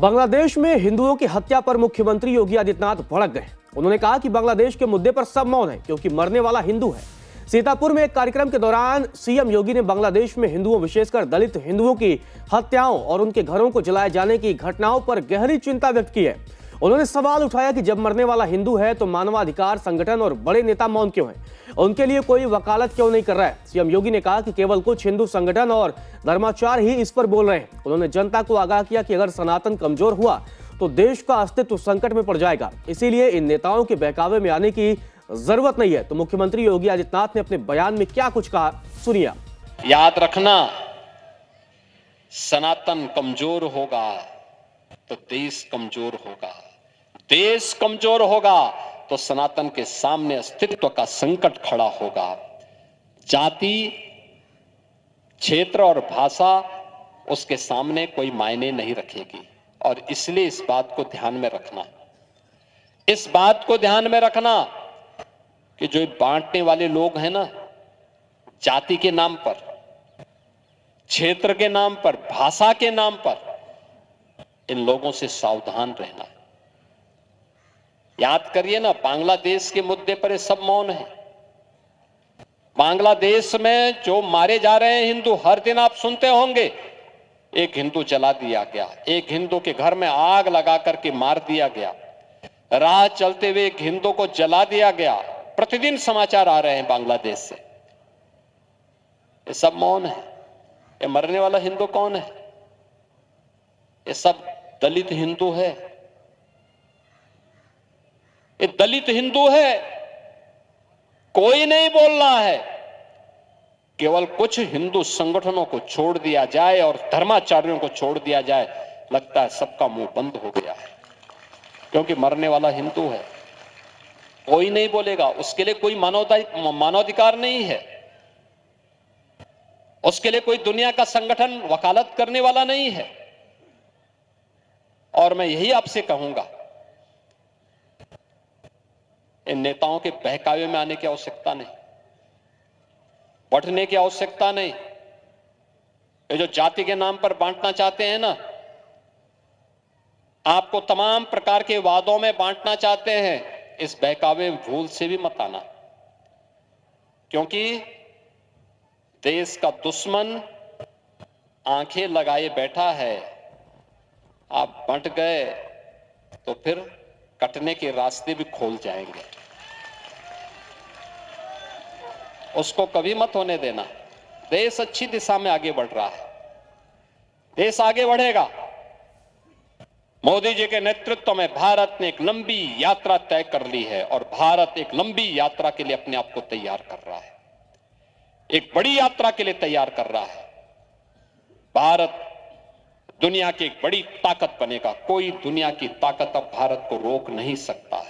बांग्लादेश में हिंदुओं की हत्या पर मुख्यमंत्री योगी आदित्यनाथ भड़क गए। उन्होंने कहा कि बांग्लादेश के मुद्दे पर सब मौन है क्योंकि मरने वाला हिंदू है। सीतापुर में एक कार्यक्रम के दौरान सीएम योगी ने बांग्लादेश में हिंदुओं, विशेषकर दलित हिंदुओं की हत्याओं और उनके घरों को जलाए जाने की घटनाओं पर गहरी चिंता व्यक्त की है। उन्होंने सवाल उठाया कि जब मरने वाला हिंदू है तो मानवाधिकार संगठन और बड़े नेता मौन क्यों हैं? उनके लिए कोई वकालत क्यों नहीं कर रहा है? सीएम योगी ने कहा कि केवल कुछ हिंदू संगठन और धर्माचार ही इस पर बोल रहे हैं। उन्होंने जनता को आगाह किया कि अगर सनातन कमजोर हुआ तो देश का अस्तित्व संकट में पड़ जाएगा, इसीलिए इन नेताओं के बहकावे में आने की जरूरत नहीं है। तो मुख्यमंत्री योगी आदित्यनाथ ने अपने बयान में क्या कुछ कहा, सुनिए। याद रखना, सनातन कमजोर होगा तो देश कमजोर होगा, देश कमजोर होगा तो सनातन के सामने अस्तित्व का संकट खड़ा होगा। जाति, क्षेत्र और भाषा उसके सामने कोई मायने नहीं रखेगी। और इसलिए इस बात को ध्यान में रखना, इस बात को ध्यान में रखना कि जो बांटने वाले लोग हैं ना, जाति के नाम पर, क्षेत्र के नाम पर, भाषा के नाम पर, इन लोगों से सावधान रहना। याद करिए ना, बांग्लादेश के मुद्दे पर ये सब मौन है। बांग्लादेश में जो मारे जा रहे हैं हिंदू, हर दिन आप सुनते होंगे, एक हिंदू जला दिया गया, एक हिंदू के घर में आग लगा करके मार दिया गया, राह चलते हुए एक हिंदू को जला दिया गया। प्रतिदिन समाचार आ रहे हैं बांग्लादेश से। ये सब मौन है। ये मरने वाला हिंदू कौन है? ये सब दलित हिंदू है। ये दलित हिंदू है। कोई नहीं बोल रहा है। केवल कुछ हिंदू संगठनों को छोड़ दिया जाए और धर्माचार्यों को छोड़ दिया जाए, लगता है सबका मुंह बंद हो गया है, क्योंकि मरने वाला हिंदू है। कोई नहीं बोलेगा। उसके लिए कोई मानवाधिकार नहीं है। उसके लिए कोई दुनिया का संगठन वकालत करने वाला नहीं है। और मैं यही आपसे कहूंगा, इन नेताओं के बहकावे में आने की आवश्यकता नहीं, बढ़ने की आवश्यकता नहीं। ये जो जाति के नाम पर बांटना चाहते हैं ना, आपको तमाम प्रकार के वादों में बांटना चाहते हैं, इस बहकावे भूल से भी मत आना, क्योंकि देश का दुश्मन आंखें लगाए बैठा है। आप बंट गए तो फिर कटने के रास्ते भी खोल जाएंगे। उसको कभी मत होने देना। देश अच्छी दिशा में आगे बढ़ रहा है। देश आगे बढ़ेगा। मोदी जी के नेतृत्व में भारत ने एक लंबी यात्रा तय कर ली है और भारत एक लंबी यात्रा के लिए अपने आप को तैयार कर रहा है। एक बड़ी यात्रा के लिए तैयार कर रहा है। भारत दुनिया की एक बड़ी ताकत बनेगा। कोई दुनिया की ताकत अब भारत को रोक नहीं सकता।